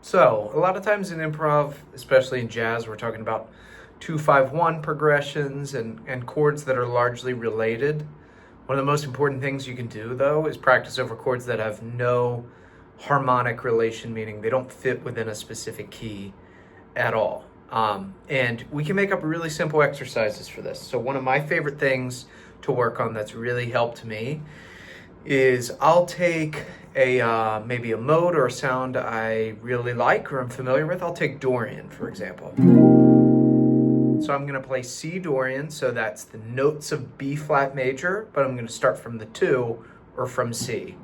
So, a lot of times in improv, especially in jazz, we're talking about 2-5-1 progressions and chords that are largely related. One of the most important things you can do, though, is practice over chords that have no harmonic relation, meaning they don't fit within a specific key at all. And we can make up really simple exercises for this. So, one of my favorite things to work on that's really helped me is I'll take a maybe a mode or a sound I really like or I'm familiar with. I'll take Dorian, for example. So I'm going to play C Dorian, so that's the notes of B flat major, but I'm going to start from the 2 or from C.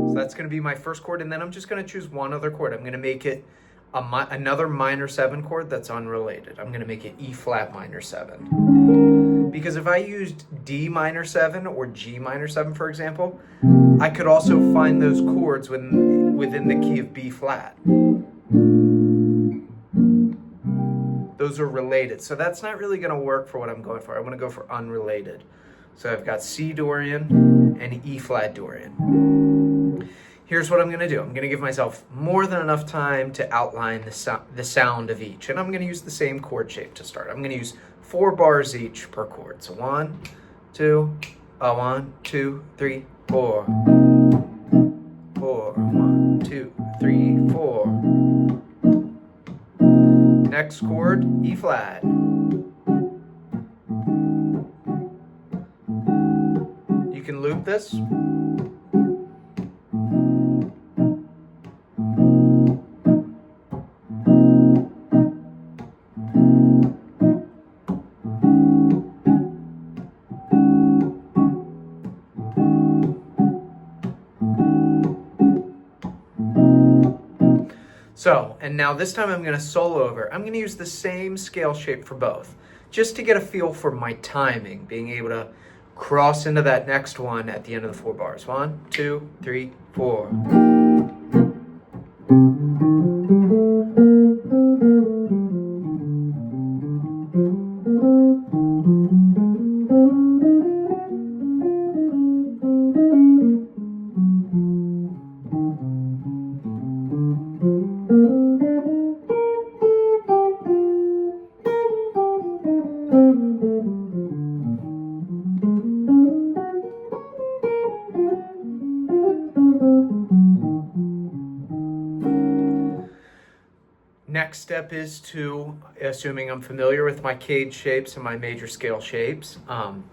So that's going to be my first chord, and then I'm just going to choose one other chord. I'm going to make it another minor 7 chord that's unrelated. I'm going to make it E flat minor 7. Because if I used D minor 7 or G minor 7, for example, I could also find those chords within the key of B flat. Those are related. So that's not really going to work for what I'm going for. I want to go for unrelated. So I've got C Dorian and E flat Dorian. Here's what I'm going to do. I'm going to give myself more than enough time to outline the sound of each. And I'm going to use the same chord shape to start. I'm going to use 4 bars each per chord. So 1, 2, 1, 2, 3, 4. 4, 1, 2, 3, 4. Next chord, E flat. You can loop this. So, and now this time I'm going to solo over. I'm going to use the same scale shape for both, just to get a feel for my timing, being able to cross into that next one at the end of the 4 bars. 1, 2, 3, 4. Next step is to, assuming I'm familiar with my cage shapes and my major scale shapes, I'm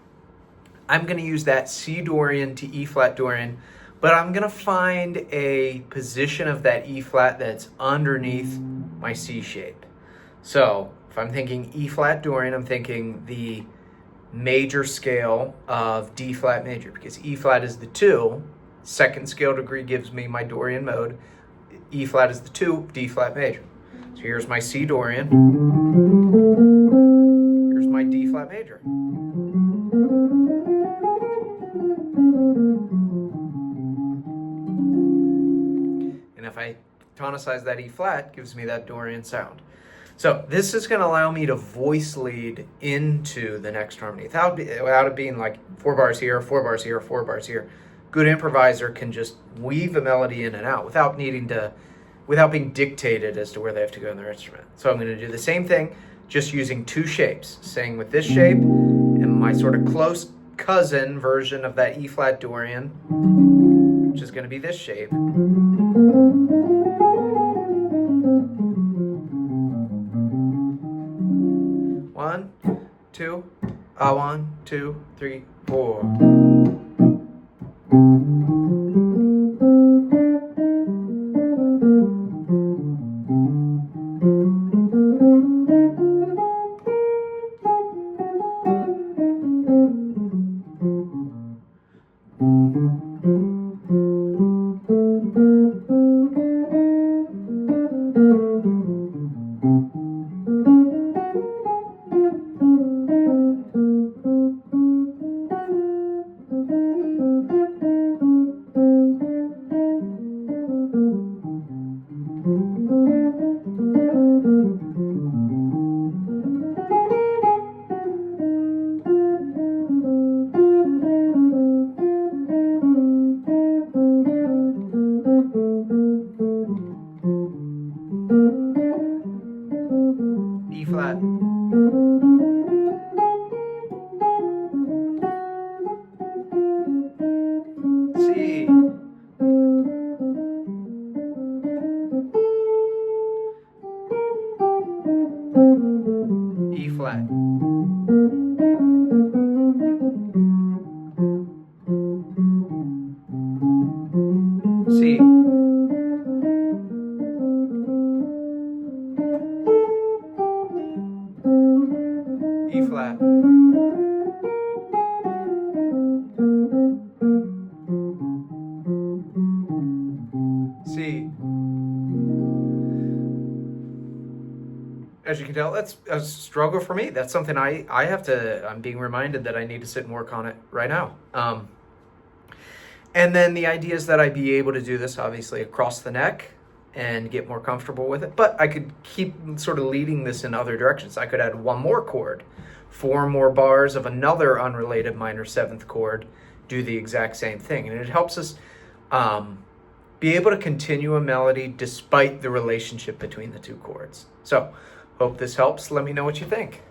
going to use that C Dorian to E flat Dorian, but I'm going to find a position of that E flat that's underneath my C shape. So if I'm thinking E flat Dorian, I'm thinking the major scale of D flat major, because E flat is the 2, second scale degree gives me my Dorian mode. E flat is the 2, D flat major. So here's my C Dorian. Here's my D flat major. And if I tonicize that E flat, it gives me that Dorian sound. So this is going to allow me to voice lead into the next harmony without it being like 4 bars here, 4 bars here, 4 bars here. Good improviser can just weave a melody in and out without being dictated as to where they have to go in their instrument. So I'm going to do the same thing, just using 2 shapes, saying with this shape and my sort of close cousin version of that E flat Dorian, which is going to be this shape. 1, 2, 1, 2, 3, 4. as you can tell, that's a struggle for me. That's something I'm being reminded that I need to sit and work on it right now. And then the idea is that I be able to do this obviously across the neck and get more comfortable with it. But I could keep sort of leading this in other directions. I could add one more chord, 4 more bars of another unrelated minor 7th chord, do the exact same thing. And it helps us be able to continue a melody despite the relationship between the 2 chords. So, hope this helps. Let me know what you think.